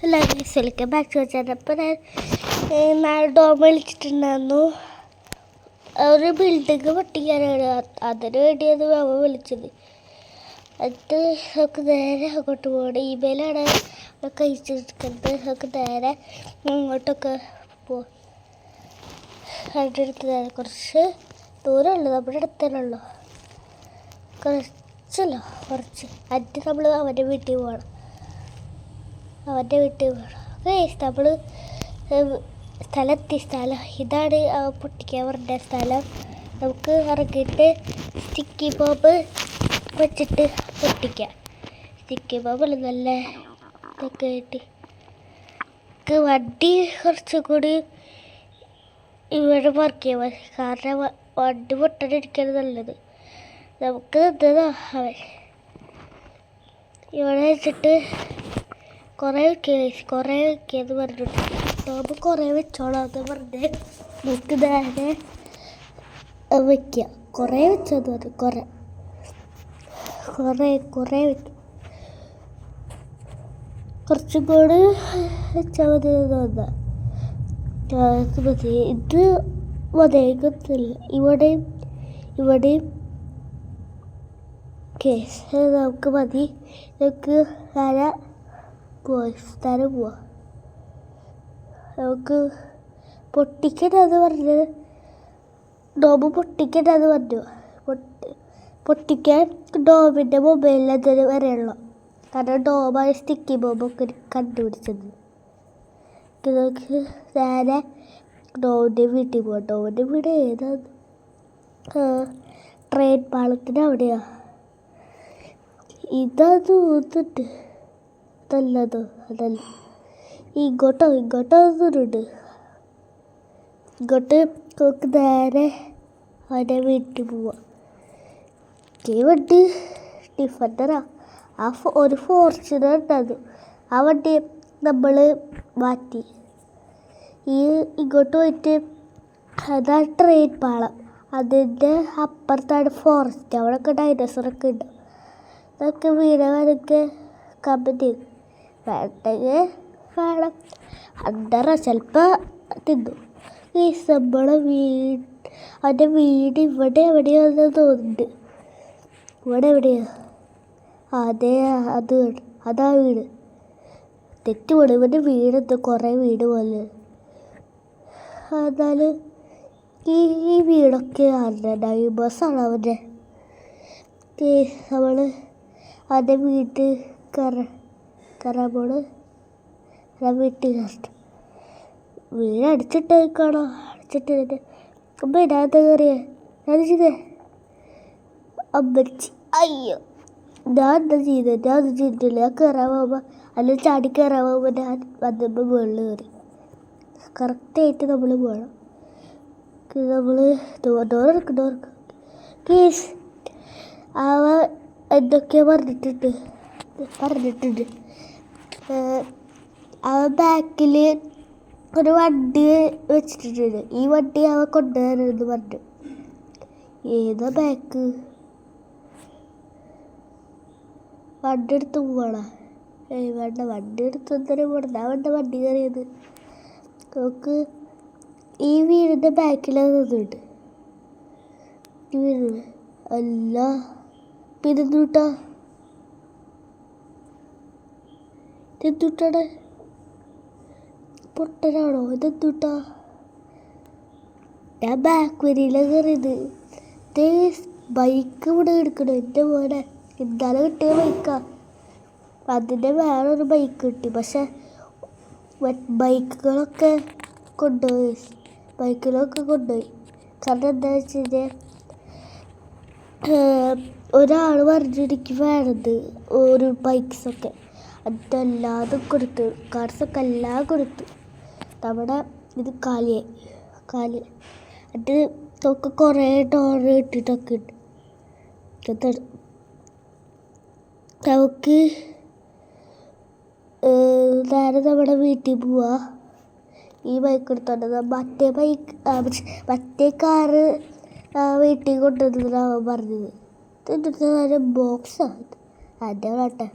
Welcome back to channel. അപ്പോൾ ഞാൻ നാളെ ഡോം വിളിച്ചിട്ടുണ്ടായിരുന്നു. ഒരു ബിൽഡിങ് പൊട്ടിക്കാനാണ്. അതിന് വേണ്ടിയത് അവ വിളിച്ചത്. എന്നിട്ട് നമുക്ക് നേരെ അങ്ങോട്ട് പോകണം. ഇമെയിലാണ് നമുക്ക് അയച്ചെടുക്കുന്നത്. നമുക്ക് നേരെ അങ്ങോട്ടൊക്കെ പോകാം. അതിൻ്റെ അടുത്ത് നേരെ കുറച്ച് ദൂരമുള്ളൂ, നമ്മുടെ അടുത്തല്ലോ. കുറച്ച് എന്നിട്ട് നമ്മൾ അവൻ്റെ വീട്ടിൽ പോകണം. നമ്മൾ സ്ഥലം ഇതാണ് പൊട്ടിക്കാൻ പറഞ്ഞ സ്ഥലം. നമുക്ക് ഇറങ്ങിയിട്ട് സ്റ്റിക്കി ബോംബ് വെച്ചിട്ട് പൊട്ടിക്കാം. സ്റ്റിക്കി ബോംബിൽ നല്ല ഇതൊക്കെ ആയിട്ട് വണ്ടി കുറച്ചും കൂടി ഇവിടെ പാർക്ക് ചെയ്യാൻ മതി. കാരണം വണ്ടി പൊട്ടാനിരിക്കുകയാണ് നല്ലത്. നമുക്ക് നിന്നതാ അവൻ ഇവിടെ വെച്ചിട്ട് കുറേ വെക്കിയെന്ന് പറഞ്ഞിട്ട് നമ്മൾ കുറേ വെച്ചോളാന്ന് പറഞ്ഞ് നമുക്ക് നേരെ വയ്ക്കുക. കുറേ വെച്ചെന്ന് പറഞ്ഞു. കുറേ വയ്ക്കും. കുറച്ചും കൂടി വെച്ചാൽ മതി തോന്നാ. മതി. ഇത് മതിയാകത്തില്ല. ഇവിടെയും കേസ് നമുക്ക് മതി. നമുക്ക് സ്ഥലം പോവാം. നമുക്ക് പൊട്ടിക്കണ്ടെന്ന് പറഞ്ഞത് ഡോമ് പൊട്ടിക്കണ്ടെന്ന് പറഞ്ഞു. പൊട്ടിക്കാൻ ഡോമിൻ്റെ മൊബൈലിൽ അതിന് വരെയുള്ളൂ. കാരണം ഡോമായ സ്റ്റിക്കി ബോംബൊക്കെ കണ്ടുപിടിച്ചത്. നമുക്ക് നേരെ ഡോമിൻ്റെ വീട്ടിൽ പോകാം. ഡോമിൻ്റെ വീട് ഏതാണ്? ട്രെയിൻ പാളത്തിൻ്റെ അവിടെയാണ്. ഇതത് ഊത്തിട്ട് നല്ലതോ അതല്ല. ഇങ്ങോട്ടോ ഒന്നുണ്ട്. ഇങ്ങോട്ട് നമുക്ക് നേരെ അവൻ്റെ വീട്ടിൽ പോവാം. ഈ വണ്ടി ഡിഫൻഡറാ. ഒരു ഫോർച്യൂണർ ഉണ്ടായിരുന്നു. ആ വണ്ടി നമ്മൾ മാറ്റി. ഇങ്ങോട്ട് പോയിട്ട് അതാ ട്രെയിൻ പാളം. അതിൻ്റെ അപ്പുറത്താണ് ഫോറസ്റ്റ്. അവിടെയൊക്കെ ഡൈനോസറൊക്കെ ഉണ്ട്. അതൊക്കെ വീടുകാരൊക്കെ കമൻറ്റ് ചെയ്തു. വേണ്ടെങ്കിൽ വേണം. അണ്ടറ ചിലപ്പോൾ തിന്നു. നമ്മളെ അവൻ്റെ വീട് ഇവിടെ എവിടെയാണെന്ന് തോന്നുന്നുണ്ട്. ഇവിടെ എവിടെയാണ്? അതെ, അതാ വീട്. തെറ്റുപൊടി. ഇവൻ്റെ വീടെന്തോ കുറേ വീട് പോലെ. എന്നാലും ഈ വീടൊക്കെ നൈബേഴ്സാണ് അവൻ്റെ. നമ്മൾ അവൻ്റെ വീട്ടിൽ കയറാൻ പോണ്. വീട്ടിൽ കയറട്ടെ. വീട് അടിച്ചിട്ടേക്കാണോ? അടിച്ചിട്ട് അമ്മ ഇതിനകത്ത് കയറിയേ ഞാൻ ചെയ്തേ. അമ്മച്ചി അയ്യോ, ഞാൻ എന്താ ചെയ്തത്? ഞാൻ ഒന്നും ചെയ്തിട്ടില്ല. ഞാൻ കയറാൻ പോകുമ്പോൾ അല്ലെങ്കിൽ ചാടി കയറാൻ പോകുമ്പോൾ ഞാൻ വന്നപ്പോൾ മുകളിൽ കയറി. കറക്റ്റായിട്ട് നമ്മൾ പോകണം. നമ്മൾ ഡോർക്ക് കേസ് അവ എന്തൊക്കെയോ പറഞ്ഞിട്ടുണ്ട്. അവൻ ബാക്കിൽ ഒരു വണ്ടി വെച്ചിട്ടുണ്ട്. ഈ വണ്ടി അവൻ കൊണ്ടുവരണമെന്ന് പറഞ്ഞു. ഏതാ ബാക്ക്? വണ്ടി എടുത്ത് പോവാണോ? വേണ്ട, വണ്ടി എടുത്ത് എന്തായാലും പോകണം. ഞാൻ വണ്ടി കയറിയത്. നമുക്ക് ഈ വീടിൻ്റെ ബാക്കിലാണ് നിന്നിട്ട്. ഈ വീട് അല്ല പിന്നെന്തുട്ടാ ഇതെന്തുട്ടാണ്? പൊട്ടനാണോ? ഇതെന്തുട്ടാ? ഞാൻ ബാക്ക് വരിയിലാണ് കയറിയത്. ബൈക്ക് ഇവിടെ എടുക്കണം. എൻ്റെ മോനെ ഇന്നലെ കിട്ടിയ ബൈക്കാ. അതിൻ്റെ വേറൊരു ബൈക്ക് കിട്ടി. പക്ഷെ ബൈക്കുകളൊക്കെ കൊണ്ടുപോയി. കാരണം എന്താ വെച്ച് കഴിഞ്ഞാൽ ഒരാൾ പറഞ്ഞിരിക്കും വേണത് ഒരു ബൈക്സൊക്കെ. അതെല്ലാതും കൊടുത്തു. കാർസൊക്കെ എല്ലാം കൊടുത്തു. നമ്മുടെ ഇത് കാലി അത് നമുക്ക് കുറേ ഡോർ ഇട്ടിട്ടൊക്കെ ഉണ്ട്. നമുക്ക് നേരെ നമ്മുടെ വീട്ടിൽ പോവാ. ഈ ബൈക്ക് എടുത്തോണ്ട് മറ്റേ കാറ് വീട്ടിൽ കൊണ്ടുവന്നതാണ് അവൻ പറഞ്ഞത്. എന്നിട്ട് ബോക്സാണ്. എൻ്റെ വേട്ടെ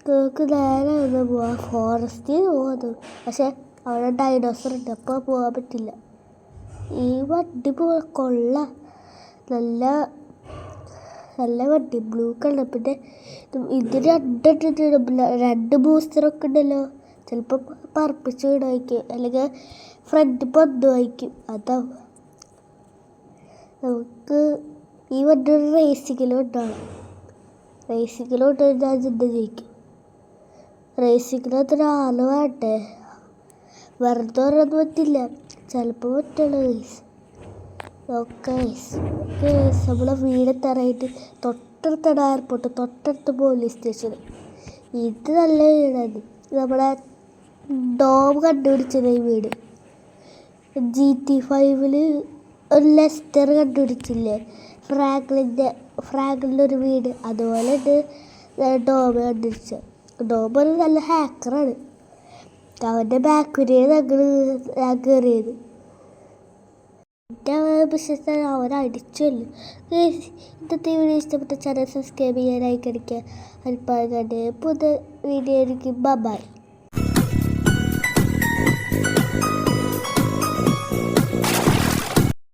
നമുക്ക് നേരെ ഒന്ന് പോവാം, ഫോറസ്റ്റിൽ പോകുന്നത്. പക്ഷെ അവിടെ ഡൈനോസർ ഉണ്ട്, അപ്പോൾ പോകാൻ പറ്റില്ല. ഈ വണ്ടി കൊള്ളാം, നല്ല നല്ല വണ്ടി, ബ്ലൂ കളർ. പിന്നെ ഇത് രണ്ട് ബൂസ്റ്ററൊക്കെ ഉണ്ടല്ലോ. ചിലപ്പോൾ പറപ്പിച്ച് വിടുമായിരിക്കും, അല്ലെങ്കിൽ ഫ്രണ്ട് വയ്ക്കും. അതാവും നമുക്ക് ഈ വണ്ടി റേസിങ്ങിലും ഉണ്ടാവും. റേസിങ്ങിലോട്ട് ഞാൻ ചിന്ത ജയിക്കും. റേസിങ്ങിനകത്ത് ആൾ വേണ്ടേ, വെറുതെ ഒരൊന്നും പറ്റില്ല, ചിലപ്പോൾ പറ്റുള്ളൂ. ഓക്കെ നമ്മളെ വീടെത്താറായിട്ട് തൊട്ടടുത്താണ് എയർപോർട്ട്, തൊട്ടടുത്ത് പോലീസ് സ്റ്റേഷൻ. ഇത് നല്ല വീടാണ്. നമ്മളെ ഡോം കണ്ടുപിടിച്ചത് ഈ വീട്. GTA 5 ഒരു ലെസ്റ്റർ കണ്ടുപിടിച്ചില്ലേ, ഫ്രാങ്ക്ലിൻ്റെ ഒരു വീട്, അതുപോലെ ഉണ്ട് ഡോം കണ്ടുപിടിച്ചത്. ഡോം ഒരു നല്ല ഹാക്കറാണ്. അവൻ്റെ ബാക്കുരിയാണ് ഞാൻ കയറിയത്. എൻ്റെ ബിസിനസ് അവൻ അടിച്ചല്ലോ. ഇന്നത്തെ വീഡിയോ ഇഷ്ടപ്പെട്ട ചാനൽ സബ്സ്ക്രൈബ് ചെയ്യാനായി കഴിക്കുക. അൽപ്പാകട്ടെ പുതിയ വീഡിയോ ആയിരിക്കും. ബൈ.